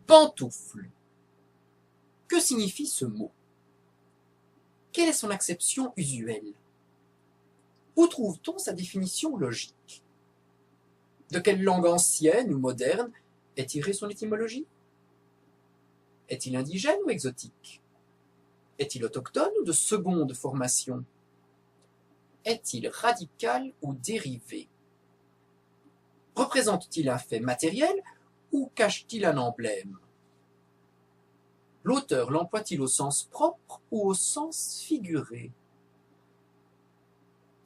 Pantoufle. Que signifie ce mot? Quelle est son acception usuelle? Où trouve-t-on sa définition logique? De quelle langue ancienne ou moderne est tirée son étymologie? Est-il indigène ou exotique? Est-il autochtone ou de seconde formation? Est-il radical ou dérivé? Représente-t-il un fait matériel ou cache-t-il un emblème? L'auteur l'emploie-t-il au sens propre ou au sens figuré?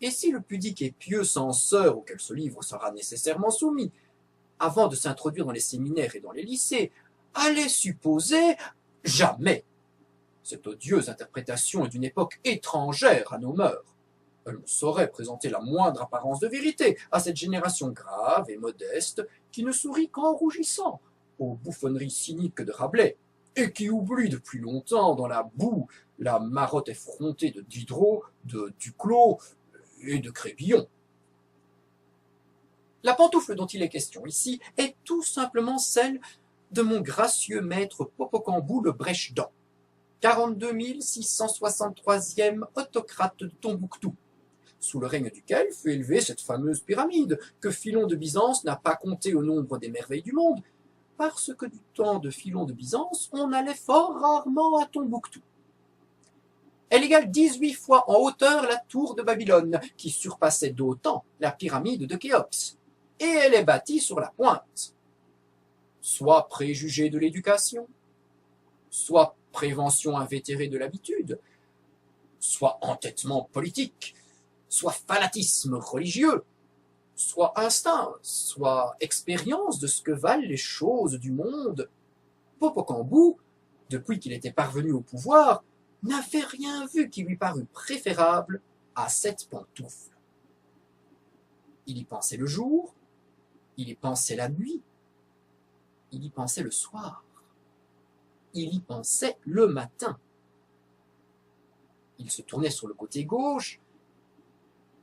Et si le pudique et pieux censeur auquel ce livre sera nécessairement soumis, avant de s'introduire dans les séminaires et dans les lycées, allait supposer jamais. Cette odieuse interprétation est d'une époque étrangère à nos mœurs. Elle ne saurait présenter la moindre apparence de vérité à cette génération grave et modeste qui ne sourit qu'en rougissant aux bouffonneries cyniques de Rabelais et qui oublie depuis longtemps dans la boue la marotte effrontée de Diderot, de Duclos et de Crébillon. La pantoufle dont il est question ici est tout simplement celle de mon gracieux maître Popocambou le Brèche-Dents, 42 663e autocrate de Tombouctou, sous le règne duquel fut élevée cette fameuse pyramide que Philon de Byzance n'a pas comptée au nombre des merveilles du monde, parce que du temps de Philon de Byzance, on allait fort rarement à Tombouctou. Elle égale 18 fois en hauteur la tour de Babylone, qui surpassait d'autant la pyramide de Khéops, et elle est bâtie sur la pointe. Soit préjugé de l'éducation, soit prévention invétérée de l'habitude, soit entêtement politique, soit fanatisme religieux, soit instinct, soit expérience de ce que valent les choses du monde, Popocambou, depuis qu'il était parvenu au pouvoir, n'avait rien vu qui lui parût préférable à cette pantoufle. Il y pensait le jour, il y pensait la nuit, il y pensait le soir, il y pensait le matin. Il se tournait sur le côté gauche,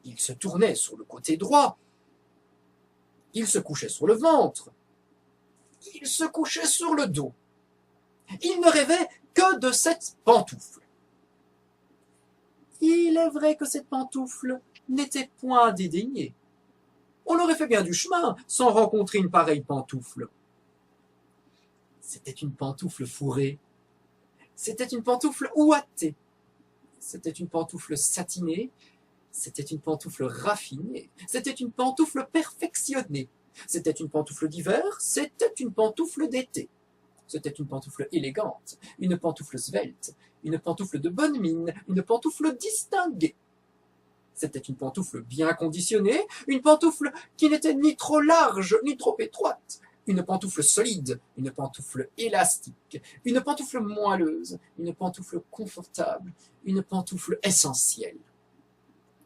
il se tournait sur le côté droit, il se couchait sur le ventre, il se couchait sur le dos. Il ne rêvait que de cette pantoufle. Il est vrai que cette pantoufle n'était point dédaignée. On aurait fait bien du chemin sans rencontrer une pareille pantoufle. C'était une pantoufle fourrée, c'était une pantoufle ouatée, c'était une pantoufle satinée, c'était une pantoufle raffinée, c'était une pantoufle perfectionnée, c'était une pantoufle d'hiver, c'était une pantoufle d'été. C'était une pantoufle élégante, une pantoufle svelte, une pantoufle de bonne mine, une pantoufle distinguée. C'était une pantoufle bien conditionnée, une pantoufle qui n'était ni trop large ni trop étroite, une pantoufle solide, une pantoufle élastique, une pantoufle moelleuse, une pantoufle confortable, une pantoufle essentielle.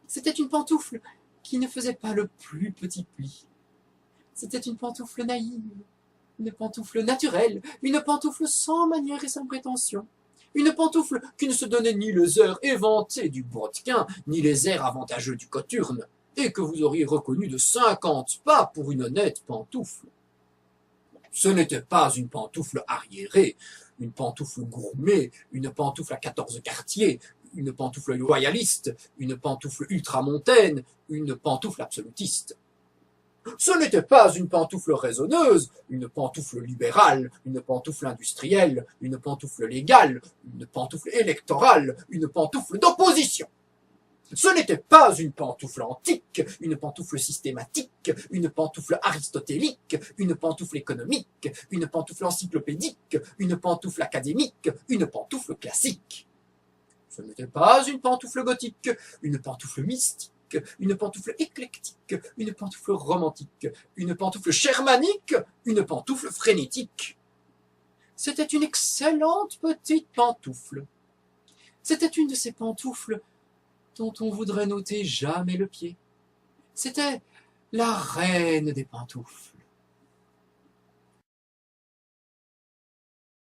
C'était une pantoufle qui ne faisait pas le plus petit pli. C'était une pantoufle naïve, une pantoufle naturelle, une pantoufle sans manière et sans prétention, une pantoufle qui ne se donnait ni les airs éventés du brodequin, ni les airs avantageux du cothurne, et que vous auriez reconnu de 50 pas pour une honnête pantoufle. Ce n'était pas une pantoufle arriérée, une pantoufle gourmet, une pantoufle à 14 quartiers, une pantoufle loyaliste, une pantoufle ultramontaine, une pantoufle absolutiste. Ce n'était pas une pantoufle raisonneuse, une pantoufle libérale, une pantoufle industrielle, une pantoufle légale, une pantoufle électorale, une pantoufle d'opposition. Ce n'était pas une pantoufle antique, une pantoufle systématique, une pantoufle aristotélique, une pantoufle économique, une pantoufle encyclopédique, une pantoufle académique, une pantoufle classique. Ce n'était pas une pantoufle gothique, une pantoufle mystique, une pantoufle éclectique, une pantoufle romantique, une pantoufle germanique, une pantoufle frénétique. C'était une excellente petite pantoufle. C'était une de ces pantoufles dont on voudrait n'ôter jamais le pied. C'était la reine des pantoufles.